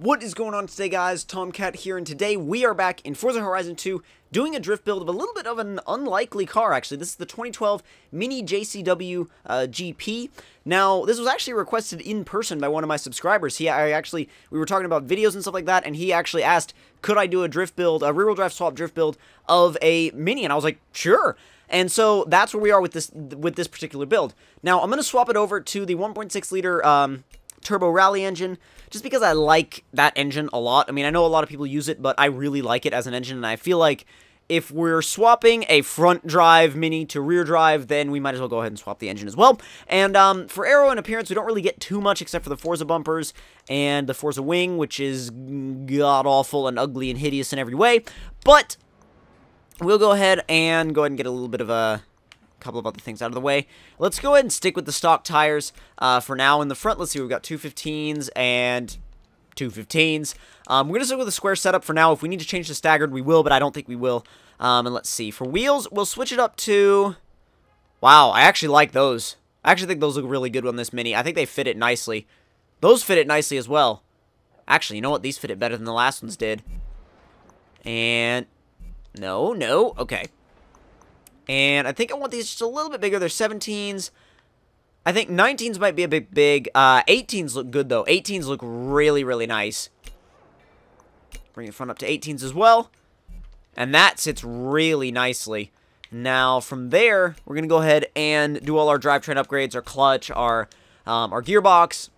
What is going on today, guys? Tomcat here, and today we are back in Forza Horizon 2 doing a drift build of a little bit of an unlikely car, actually. This is the 2012 Mini JCW GP. Now, this was actually requested in person by one of my subscribers. We were talking about videos and stuff like that, and he actually asked, could I do a drift build, a rear-wheel drive swap drift build of a Mini? And I was like, sure. And so that's where we are with this particular build. Now, I'm going to swap it over to the 1.6 liter turbo rally engine, just because I like that engine a lot. I mean, I know a lot of people use it, but I really like it as an engine, and I feel like if we're swapping a front drive Mini to rear drive, then we might as well go ahead and swap the engine as well. And for aero and appearance, we don't really get too much except for the Forza bumpers and the Forza wing, which is god-awful and ugly and hideous in every way. But we'll go ahead and get a little bit of a couple of other things out of the way. Let's go ahead and stick with the stock tires for now. In the front, let's see, we've got 215s and 215s. We're going to stick with the square setup for now. If we need to change to staggered, we will, but I don't think we will. And let's see, for wheels, we'll switch it up to... Wow, I actually like those. I actually think those look really good on this Mini. I think they fit it nicely. Those fit it nicely as well. Actually, you know what? These fit it better than the last ones did. And... No, okay. And I think I want these just a little bit bigger. They're 17s. I think 19s might be a bit big. 18s look good, though. 18s look really, really nice. Bring the front up to 18s as well. And that sits really nicely. Now, from there, we're going to go ahead and do all our drivetrain upgrades, our clutch, our gearbox.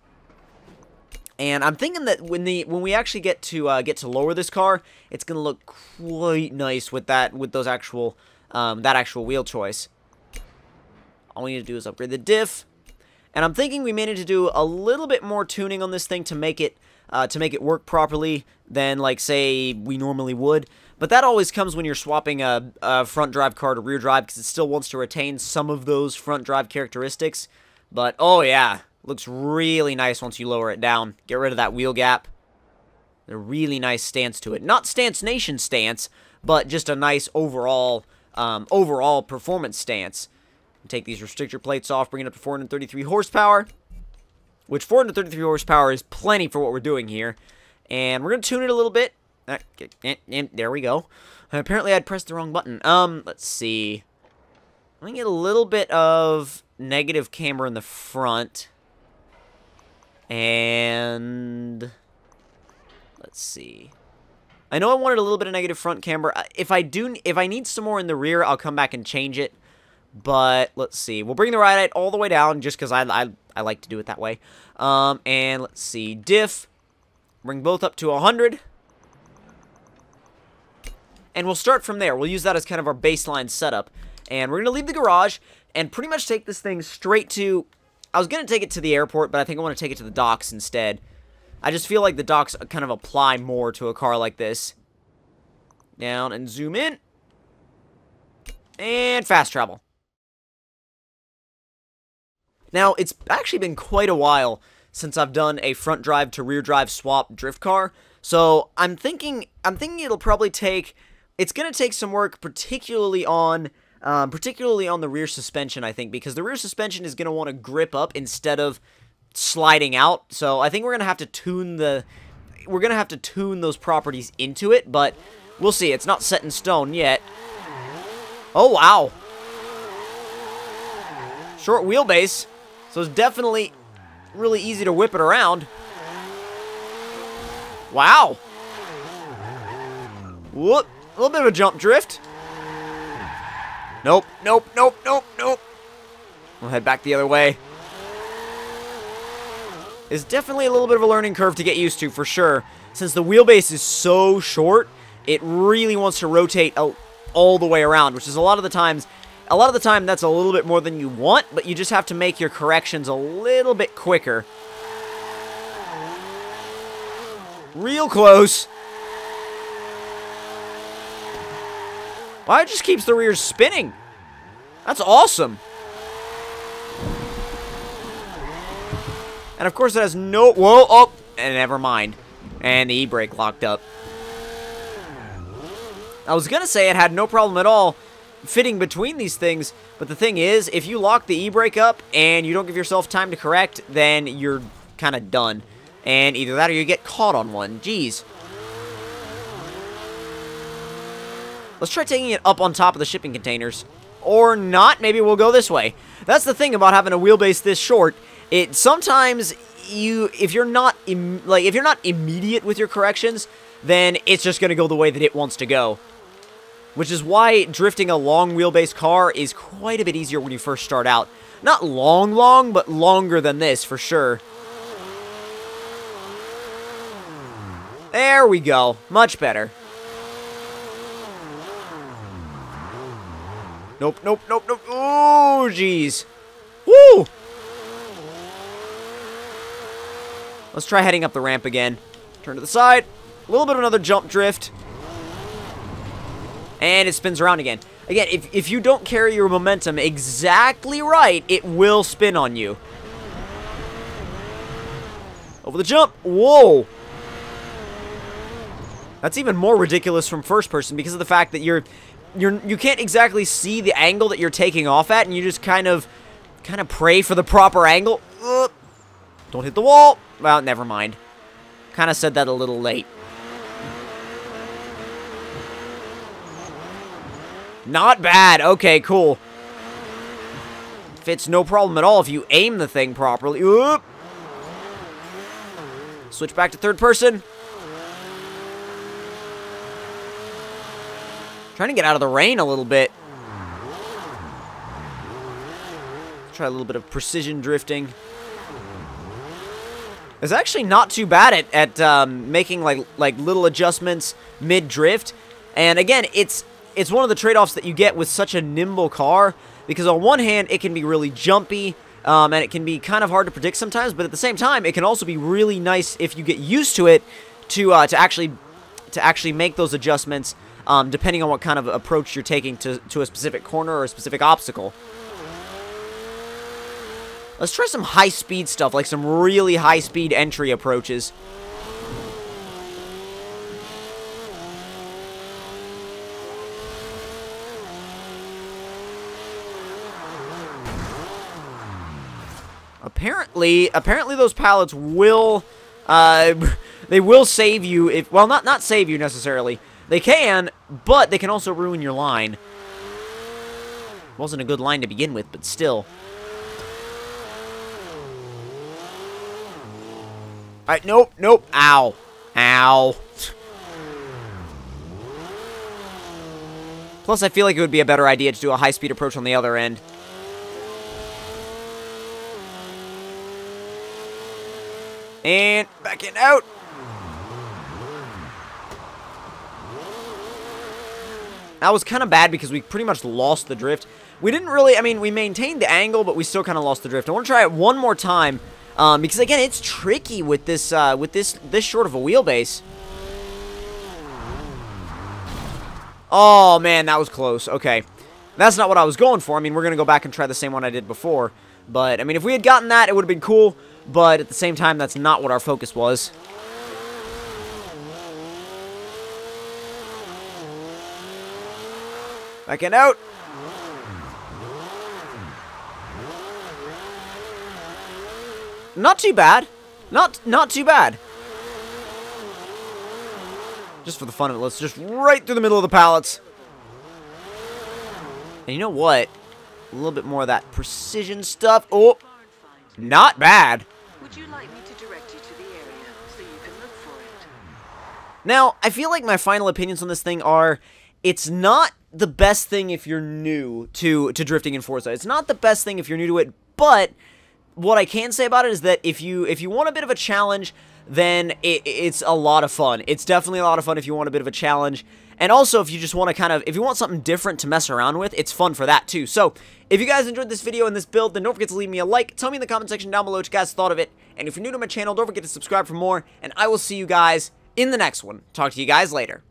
And I'm thinking that when we actually get to lower this car, it's going to look quite nice with that actual wheel choice. All we need to do is upgrade the diff. And I'm thinking we may need to do a little bit more tuning on this thing to make it work properly than, like, say, we normally would. But that always comes when you're swapping a front drive car to rear drive, because it still wants to retain some of those front drive characteristics. But, oh yeah, looks really nice once you lower it down. Get rid of that wheel gap. A really nice stance to it. Not Stance Nation stance, but just a nice overall performance stance. Take these restrictor plates off, bring it up to 433 horsepower, which 433 horsepower is plenty for what we're doing here. And we're going to tune it a little bit. There we go. Apparently I'd pressed the wrong button. Let's see. Let me get a little bit of negative camber in the front. And let's see. I know I wanted a little bit of negative front camber. If I need some more in the rear, I'll come back and change it. But let's see. We'll bring the ride height all the way down just because I like to do it that way. And let's see. Diff. Bring both up to 100. And we'll start from there. We'll use that as kind of our baseline setup. And we're going to leave the garage and pretty much take this thing straight to... I was going to take it to the airport, but I think I want to take it to the docks instead. I just feel like the docks kind of apply more to a car like this. Down and zoom in. And fast travel. Now, it's actually been quite a while since I've done a front drive to rear drive swap drift car. So I'm thinking it'll probably take... It's going to take some work, particularly on the rear suspension, I think, because the rear suspension is going to want to grip up instead of sliding out. So I think we're going to have to tune those properties into it, but we'll see. It's not set in stone yet. Oh, wow. Short wheelbase. So it's definitely really easy to whip it around. Wow. Whoop. A little bit of a jump drift. Nope. We'll head back the other way. It's definitely a little bit of a learning curve to get used to, for sure. Since the wheelbase is so short, it really wants to rotate all the way around, which is a lot of the time that's a little bit more than you want, but you just have to make your corrections a little bit quicker. Real close. Wow, it just keeps the rears spinning. That's awesome. And of course it has no... Whoa, oh, and never mind. And the e-brake locked up. I was gonna say it had no problem at all fitting between these things, but the thing is, if you lock the e-brake up and you don't give yourself time to correct, then you're kind of done. And either that or you get caught on one. Jeez. Let's try taking it up on top of the shipping containers. Or not. Maybe we'll go this way. That's the thing about having a wheelbase this short. It sometimes if you're not immediate with your corrections, then it's just going to go the way that it wants to go. Which is why drifting a long wheelbase car is quite a bit easier when you first start out. Not long, but longer than this for sure. There we go. Much better. Nope. Oh, jeez. Woo! Let's try heading up the ramp again. Turn to the side. A little bit of another jump drift. And it spins around again. Again, if you don't carry your momentum exactly right, it will spin on you. Over the jump. Whoa! That's even more ridiculous from first person because of the fact that you can't exactly see the angle that you're taking off at, and you just kind of pray for the proper angle. Don't hit the wall. Well, never mind. Kind of said that a little late. Not bad. Okay, cool. Fits no problem at all if you aim the thing properly. Oop. Switch back to third person. Trying to get out of the rain a little bit. Try a little bit of precision drifting. It's actually not too bad at making like little adjustments mid-drift. And again, it's one of the trade-offs that you get with such a nimble car, because on one hand, it can be really jumpy, and it can be kind of hard to predict sometimes, but at the same time, it can also be really nice if you get used to it to actually make those adjustments, depending on what kind of approach you're taking to a specific corner or a specific obstacle. Let's try some high-speed stuff, like some really high-speed entry approaches. Apparently those pallets will, they will save you if, well, not save you necessarily. They can, but they can also ruin your line. Wasn't a good line to begin with, but still. Alright, nope. Ow. Plus, I feel like it would be a better idea to do a high-speed approach on the other end. And back in, out. That was kind of bad because we pretty much lost the drift. We didn't really, I mean, we maintained the angle, but we still kind of lost the drift. I want to try it one more time, because again, it's tricky with this short of a wheelbase. Oh man, that was close. Okay, that's not what I was going for. I mean, we're gonna go back and try the same one I did before. But I mean, if we had gotten that, it would have been cool. But at the same time, that's not what our focus was. Back and out. Not too bad. Not too bad. Just for the fun of it, let's just right through the middle of the pallets. And you know what? A little bit more of that precision stuff. Oh, not bad. Would you like me to direct you to the area so you can look for it? Now, I feel like my final opinions on this thing are, it's not the best thing if you're new to drifting in Forza. It's not the best thing if you're new to it, but what I can say about it is that if you want a bit of a challenge, then it's a lot of fun. It's definitely a lot of fun if you want a bit of a challenge. And also, if you just want to if you want something different to mess around with, it's fun for that too. So, if you guys enjoyed this video and this build, then don't forget to leave me a like. Tell me in the comment section down below what you guys thought of it. And if you're new to my channel, don't forget to subscribe for more. And I will see you guys in the next one. Talk to you guys later.